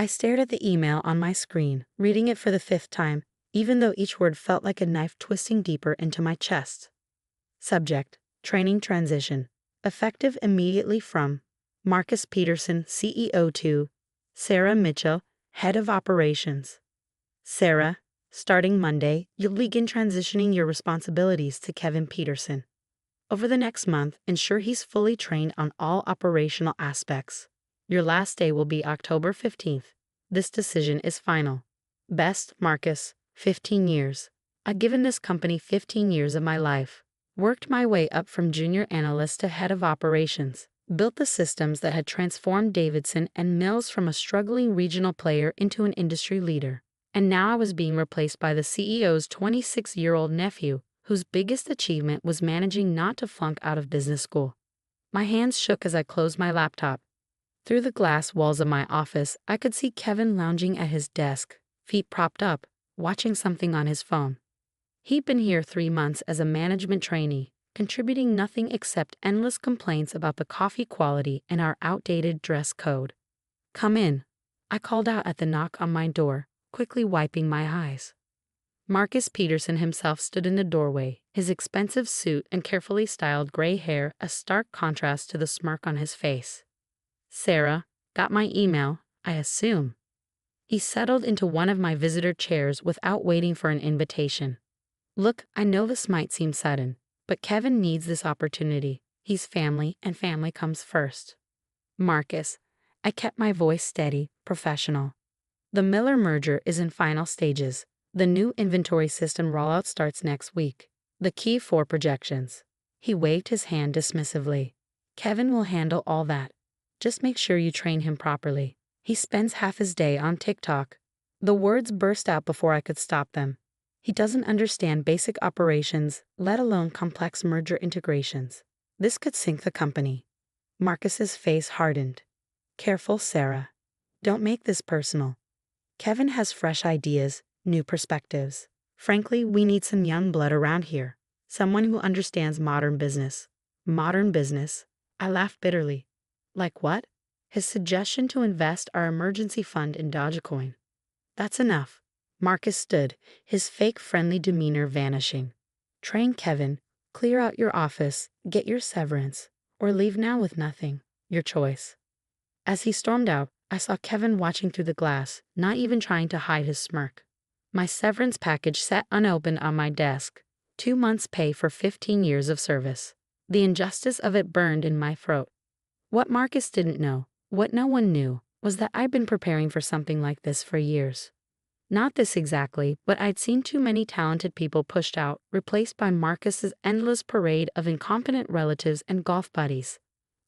I stared at the email on my screen, reading it for the fifth time, even though each word felt like a knife twisting deeper into my chest. Subject: Training Transition. Effective immediately from Marcus Peterson, CEO to Sarah Mitchell, Head of Operations. Sarah, starting Monday, you'll begin transitioning your responsibilities to Kevin Peterson. Over the next month, ensure he's fully trained on all operational aspects. Your last day will be October 15th. This decision is final. Best, Marcus, 15 years. I've given this company 15 years of my life. Worked my way up from junior analyst to head of operations. Built the systems that had transformed Davidson and Mills from a struggling regional player into an industry leader. And now I was being replaced by the CEO's 26-year-old nephew, whose biggest achievement was managing not to flunk out of business school. My hands shook as I closed my laptop. Through the glass walls of my office, I could see Kevin lounging at his desk, feet propped up, watching something on his phone. He'd been here 3 months as a management trainee, contributing nothing except endless complaints about the coffee quality and our outdated dress code. "Come in," I called out at the knock on my door, quickly wiping my eyes. Marcus Peterson himself stood in the doorway, his expensive suit and carefully styled gray hair a stark contrast to the smirk on his face. "Sarah, got my email, I assume." He settled into one of my visitor chairs without waiting for an invitation. "Look, I know this might seem sudden, but Kevin needs this opportunity. He's family, and family comes first." "Marcus," I kept my voice steady, professional. "The Miller merger is in final stages. The new inventory system rollout starts next week. The key for projections." He waved his hand dismissively. "Kevin will handle all that. Just make sure you train him properly. He spends half his day on TikTok." The words burst out before I could stop them. "He doesn't understand basic operations, let alone complex merger integrations. This could sink the company." Marcus's face hardened. "Careful, Sarah. Don't make this personal. Kevin has fresh ideas, new perspectives. Frankly, we need some young blood around here. Someone who understands modern business." "Modern business?" I laughed bitterly. "Like what?" "His suggestion to invest our emergency fund in Dogecoin." "That's enough." Marcus stood, his fake friendly demeanor vanishing. "Train Kevin, clear out your office, get your severance, or leave now with nothing. Your choice." As he stormed out, I saw Kevin watching through the glass, not even trying to hide his smirk. My severance package sat unopened on my desk. 2 months' pay for 15 years of service. The injustice of it burned in my throat. What Marcus didn't know, what no one knew, was that I'd been preparing for something like this for years. Not this exactly, but I'd seen too many talented people pushed out, replaced by Marcus's endless parade of incompetent relatives and golf buddies.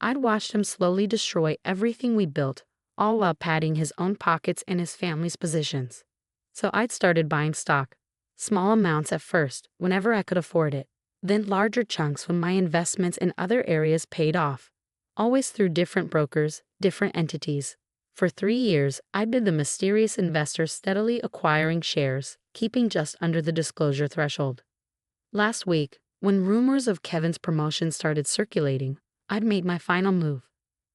I'd watched him slowly destroy everything we built, all while padding his own pockets and his family's positions. So I'd started buying stock. Small amounts at first, whenever I could afford it. Then larger chunks when my investments in other areas paid off. Always through different brokers, different entities. For 3 years, I'd been the mysterious investor steadily acquiring shares, keeping just under the disclosure threshold. Last week, when rumors of Kevin's promotion started circulating, I'd made my final move.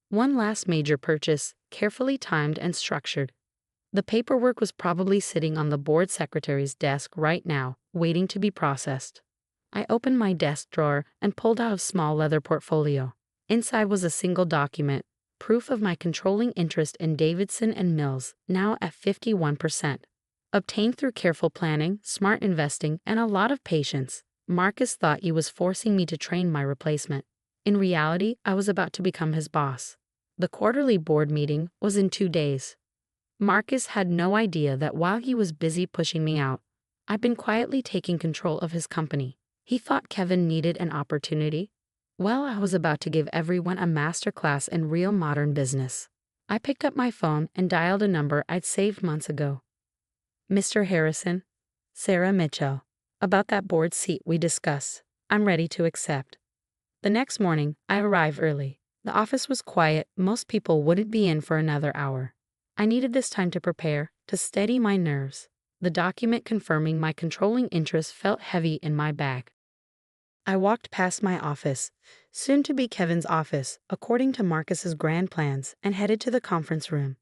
One last major purchase, carefully timed and structured. The paperwork was probably sitting on the board secretary's desk right now, waiting to be processed. I opened my desk drawer and pulled out a small leather portfolio. Inside was a single document, proof of my controlling interest in Davidson and Mills, now at 51%. Obtained through careful planning, smart investing, and a lot of patience. Marcus thought he was forcing me to train my replacement. In reality, I was about to become his boss. The quarterly board meeting was in 2 days. Marcus had no idea that while he was busy pushing me out, I'd been quietly taking control of his company. He thought Kevin needed an opportunity. Well, I was about to give everyone a masterclass in real modern business. I picked up my phone and dialed a number I'd saved months ago. "Mr. Harrison, Sarah Mitchell. About that board seat we discussed. I'm ready to accept." The next morning, I arrived early. The office was quiet, most people wouldn't be in for another hour. I needed this time to prepare, to steady my nerves. The document confirming my controlling interest felt heavy in my bag. I walked past my office, soon to be Kevin's office, according to Marcus's grand plans, and headed to the conference room.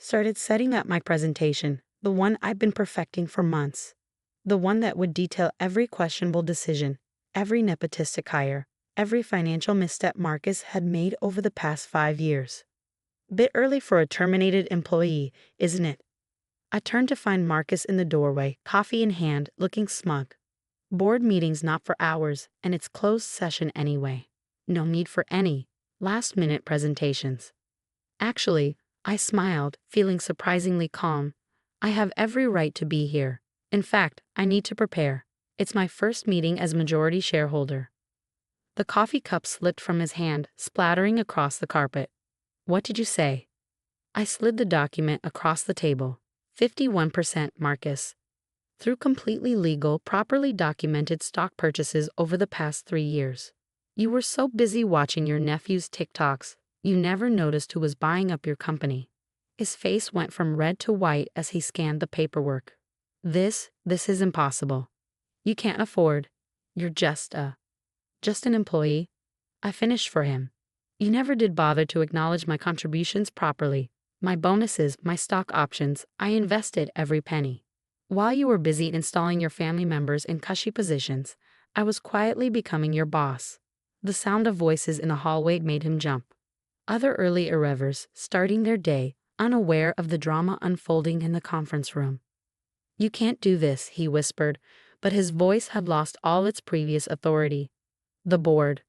Started setting up my presentation, the one I've been perfecting for months. The one that would detail every questionable decision, every nepotistic hire, every financial misstep Marcus had made over the past 5 years. Bit early for a terminated employee, isn't it? I turned to find Marcus in the doorway, coffee in hand, looking smug. Board meetings not for hours, and it's closed session anyway. No need for any last-minute presentations. Actually, I smiled, feeling surprisingly calm. I have every right to be here. In fact, I need to prepare. It's my first meeting as majority shareholder. The coffee cup slipped from his hand, splattering across the carpet. What did you say? I slid the document across the table. 51% Marcus. Through completely legal, properly documented stock purchases over the past 3 years. You were so busy watching your nephew's TikToks, you never noticed who was buying up your company. His face went from red to white as he scanned the paperwork. This is impossible. You can't afford. You're just an employee. I finished for him. You never did bother to acknowledge my contributions properly. My bonuses, my stock options, I invested every penny. While you were busy installing your family members in cushy positions, I was quietly becoming your boss. The sound of voices in the hallway made him jump. Other early arrivals starting their day, unaware of the drama unfolding in the conference room. You can't do this, he whispered, but his voice had lost all its previous authority. The board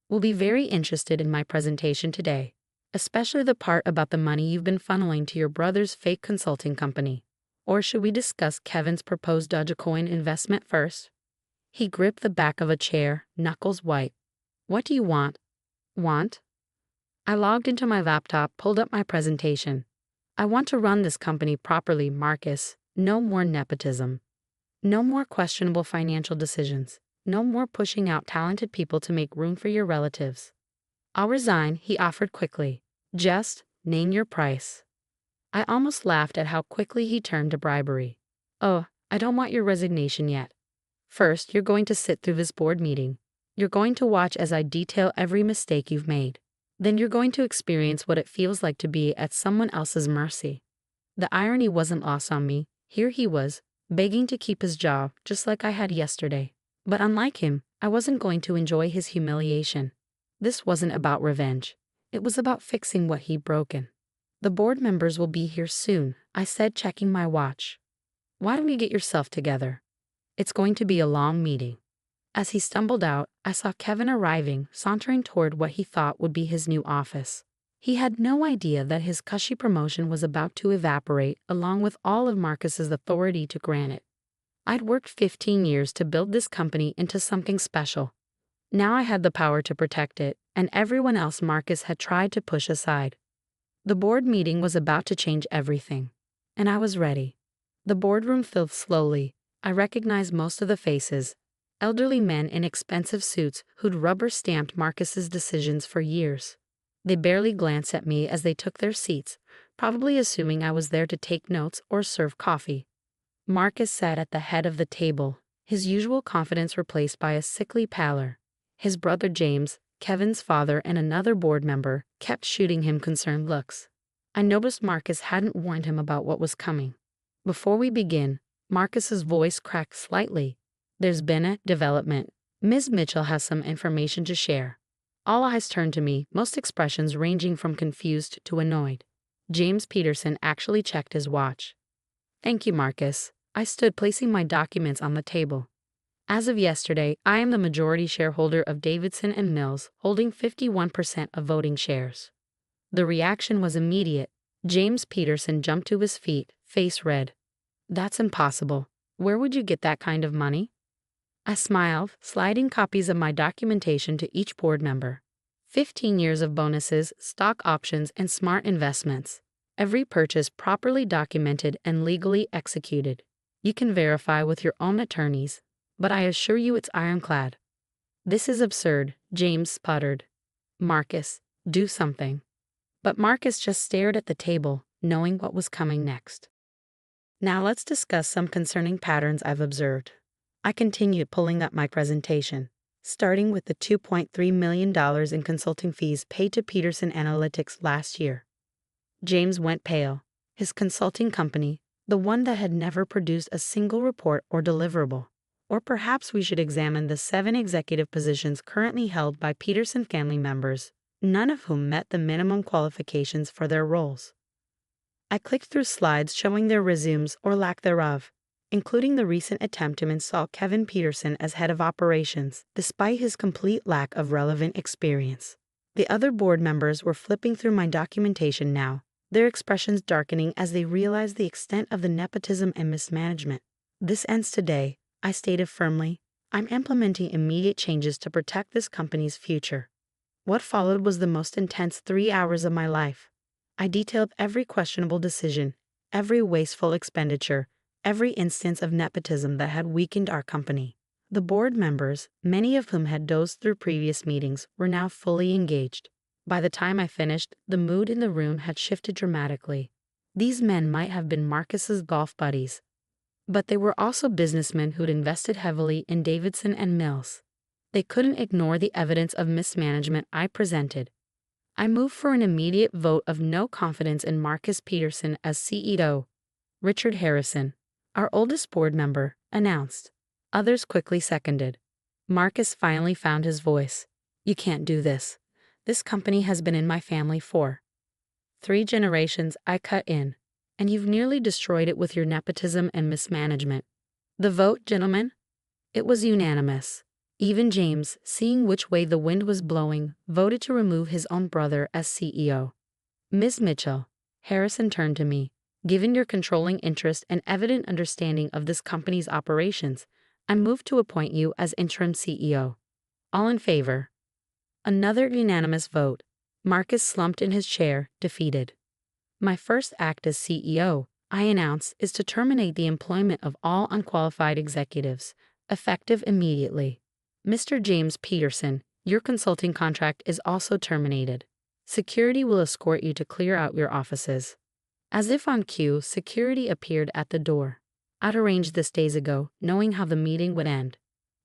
will be very interested in my presentation today, especially the part about the money you've been funneling to your brother's fake consulting company. Or should we discuss Kevin's proposed Dogecoin investment first? He gripped the back of a chair, knuckles white. What do you want? Want? I logged into my laptop, pulled up my presentation. I want to run this company properly, Marcus. No more nepotism. No more questionable financial decisions. No more pushing out talented people to make room for your relatives. I'll resign, he offered quickly. Just name your price. I almost laughed at how quickly he turned to bribery. Oh, I don't want your resignation yet. First, you're going to sit through this board meeting. You're going to watch as I detail every mistake you've made. Then you're going to experience what it feels like to be at someone else's mercy. The irony wasn't lost on me. Here he was, begging to keep his job, just like I had yesterday. But unlike him, I wasn't going to enjoy his humiliation. This wasn't about revenge. It was about fixing what he'd broken. The board members will be here soon, I said, checking my watch. Why don't you get yourself together? It's going to be a long meeting. As he stumbled out, I saw Kevin arriving, sauntering toward what he thought would be his new office. He had no idea that his cushy promotion was about to evaporate along with all of Marcus's authority to grant it. I'd worked 15 years to build this company into something special. Now I had the power to protect it, and everyone else Marcus had tried to push aside. The board meeting was about to change everything, and I was ready. The boardroom filled slowly. I recognized most of the faces. Elderly men in expensive suits who'd rubber-stamped Marcus's decisions for years. They barely glanced at me as they took their seats, probably assuming I was there to take notes or serve coffee. Marcus sat at the head of the table, his usual confidence replaced by a sickly pallor. His brother James, Kevin's father, and another board member kept shooting him concerned looks. I noticed Marcus hadn't warned him about what was coming. Before we begin, Marcus's voice cracked slightly. There's been a development. Ms. Mitchell has some information to share. All eyes turned to me, most expressions ranging from confused to annoyed. James Peterson actually checked his watch. Thank you, Marcus. I stood, placing my documents on the table. As of yesterday, I am the majority shareholder of Davidson and Mills, holding 51% of voting shares. The reaction was immediate. James Peterson jumped to his feet, face red. That's impossible. Where would you get that kind of money? I smiled, sliding copies of my documentation to each board member. 15 years of bonuses, stock options, and smart investments. Every purchase properly documented and legally executed. You can verify with your own attorneys, but I assure you it's ironclad. This is absurd, James sputtered. Marcus, do something. But Marcus just stared at the table, knowing what was coming next. Now let's discuss some concerning patterns I've observed. I continued pulling up my presentation, starting with the $2.3 million in consulting fees paid to Peterson Analytics last year. James went pale. his consulting company, the one that had never produced a single report or deliverable. Or perhaps we should examine the 7 executive positions currently held by Peterson family members, none of whom met the minimum qualifications for their roles. I clicked through slides showing their resumes or lack thereof, including the recent attempt to install Kevin Peterson as head of operations, despite his complete lack of relevant experience. The other board members were flipping through my documentation now, their expressions darkening as they realized the extent of the nepotism and mismanagement. This ends today, I stated firmly. I'm implementing immediate changes to protect this company's future. What followed was the most intense 3 hours of my life. I detailed every questionable decision, every wasteful expenditure, every instance of nepotism that had weakened our company. The board members, many of whom had dozed through previous meetings, were now fully engaged. By the time I finished, the mood in the room had shifted dramatically. These men might have been Marcus's golf buddies, but they were also businessmen who'd invested heavily in Davidson and Mills. They couldn't ignore the evidence of mismanagement I presented. I moved for an immediate vote of no confidence in Marcus Peterson as CEO. Richard Harrison, our oldest board member, announced. Others quickly seconded. Marcus finally found his voice. You can't do this. This company has been in my family for 3 generations, I cut in, and you've nearly destroyed it with your nepotism and mismanagement. The vote, gentlemen? It was unanimous. Even James, seeing which way the wind was blowing, voted to remove his own brother as CEO. Ms. Mitchell, Harrison turned to me. Given your controlling interest and evident understanding of this company's operations, I move to appoint you as interim CEO. All in favor? Another unanimous vote. Marcus slumped in his chair, defeated. My first act as CEO, I announced, is to terminate the employment of all unqualified executives, effective immediately. Mr. James Peterson, your consulting contract is also terminated. Security will escort you to clear out your offices. As if on cue, security appeared at the door. I'd arranged this days ago, knowing how the meeting would end.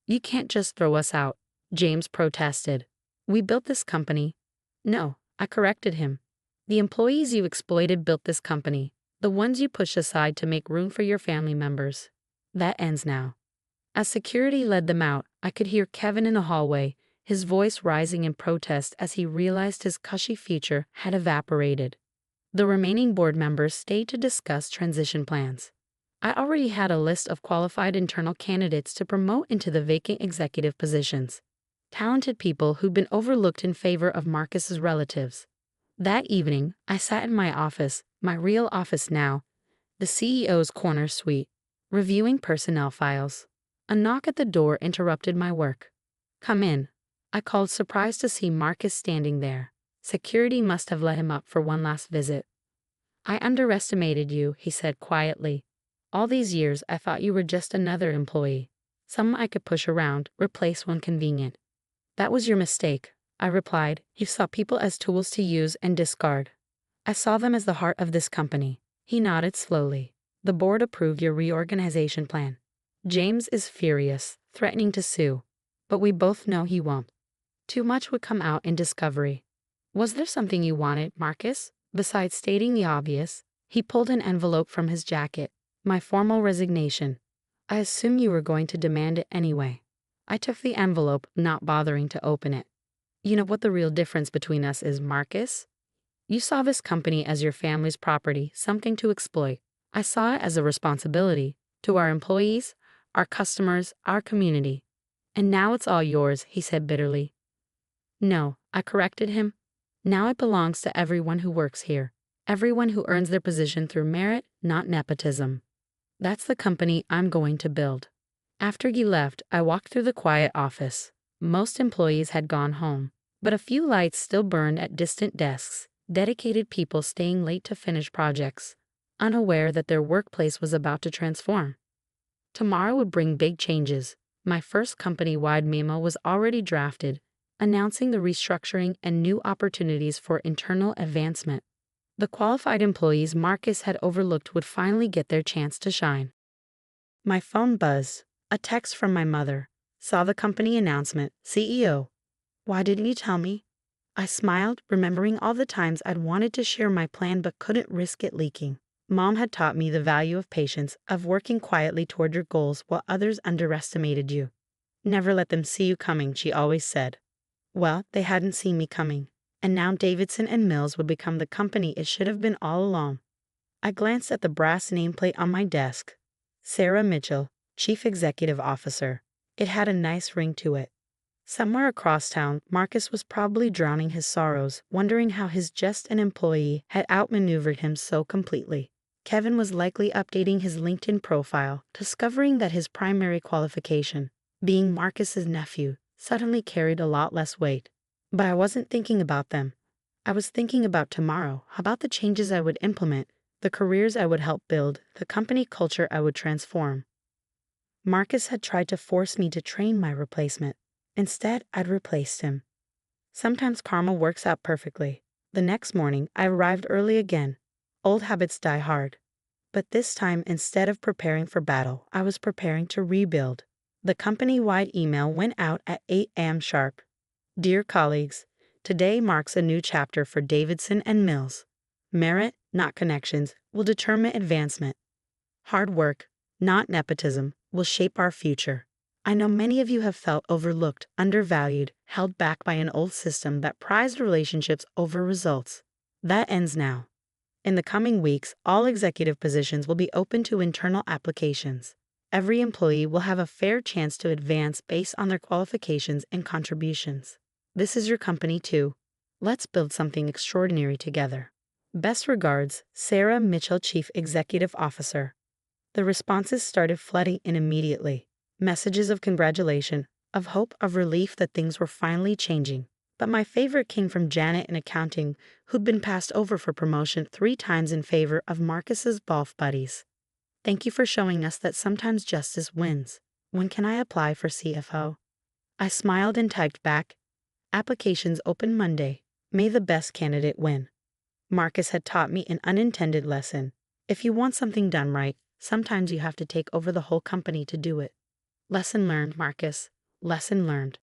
You can't just throw us out, James protested. We built this company. No, I corrected him. The employees you exploited built this company, the ones you pushed aside to make room for your family members. That ends now. As security led them out, I could hear Kevin in the hallway, his voice rising in protest as he realized his cushy future had evaporated. The remaining board members stayed to discuss transition plans. I already had a list of qualified internal candidates to promote into the vacant executive positions. Talented people who'd been overlooked in favor of Marcus's relatives. That evening, I sat in my office, my real office now, the CEO's corner suite, reviewing personnel files. A knock at the door interrupted my work. Come in, I called, surprised to see Marcus standing there. Security must have let him up for one last visit. I underestimated you, he said quietly. All these years I thought you were just another employee, someone I could push around, replace when convenient. That was your mistake, I replied. You saw people as tools to use and discard. I saw them as the heart of this company. He nodded slowly. The board approved your reorganization plan. James is furious, threatening to sue. But we both know he won't. Too much would come out in discovery. Was there something you wanted, Marcus? Besides stating the obvious, he pulled an envelope from his jacket. My formal resignation. I assume you were going to demand it anyway. I took the envelope, not bothering to open it. You know what the real difference between us is, Marcus? You saw this company as your family's property, something to exploit. I saw it as a responsibility to our employees, our customers, our community. And now it's all yours, he said bitterly. No, I corrected him. Now it belongs to everyone who works here, everyone who earns their position through merit, not nepotism. That's the company I'm going to build. After he left, I walked through the quiet office. Most employees had gone home, but a few lights still burned at distant desks, dedicated people staying late to finish projects, unaware that their workplace was about to transform. Tomorrow would bring big changes. My first company-wide memo was already drafted, announcing the restructuring and new opportunities for internal advancement. The qualified employees Marcus had overlooked would finally get their chance to shine. My phone buzzed. A text from my mother. Saw the company announcement, CEO. Why didn't you tell me? I smiled, remembering all the times I'd wanted to share my plan but couldn't risk it leaking. Mom had taught me the value of patience, of working quietly toward your goals while others underestimated you. Never let them see you coming, she always said. Well, they hadn't seen me coming, and now Davidson and Mills would become the company it should have been all along. I glanced at the brass nameplate on my desk. Sarah Mitchell, Chief Executive Officer. It had a nice ring to it. Somewhere across town, Marcus was probably drowning his sorrows, wondering how his just an employee had outmaneuvered him so completely. Kevin was likely updating his LinkedIn profile, discovering that his primary qualification, being Marcus's nephew, suddenly carried a lot less weight. But I wasn't thinking about them. I was thinking about tomorrow, about the changes I would implement, the careers I would help build, the company culture I would transform. Marcus had tried to force me to train my replacement. Instead, I'd replaced him. Sometimes karma works out perfectly. The next morning, I arrived early again. Old habits die hard. But this time, instead of preparing for battle, I was preparing to rebuild. The company-wide email went out at 8 a.m. sharp. Dear colleagues, today marks a new chapter for Davidson and Mills. Merit, not connections, will determine advancement. Hard work, not nepotism, will shape our future. I know many of you have felt overlooked, undervalued, held back by an old system that prized relationships over results. That ends now. In the coming weeks, all executive positions will be open to internal applications. Every employee will have a fair chance to advance based on their qualifications and contributions. This is your company too. Let's build something extraordinary together. Best regards, Sarah Mitchell, Chief Executive Officer. The responses started flooding in immediately. Messages of congratulation, of hope, of relief that things were finally changing. But my favorite came from Janet in accounting, who'd been passed over for promotion 3 times in favor of Marcus's golf buddies. Thank you for showing us that sometimes justice wins. When can I apply for CFO? I smiled and typed back, applications open Monday. May the best candidate win. Marcus had taught me an unintended lesson. If you want something done right, sometimes you have to take over the whole company to do it. Lesson learned, Marcus. Lesson learned.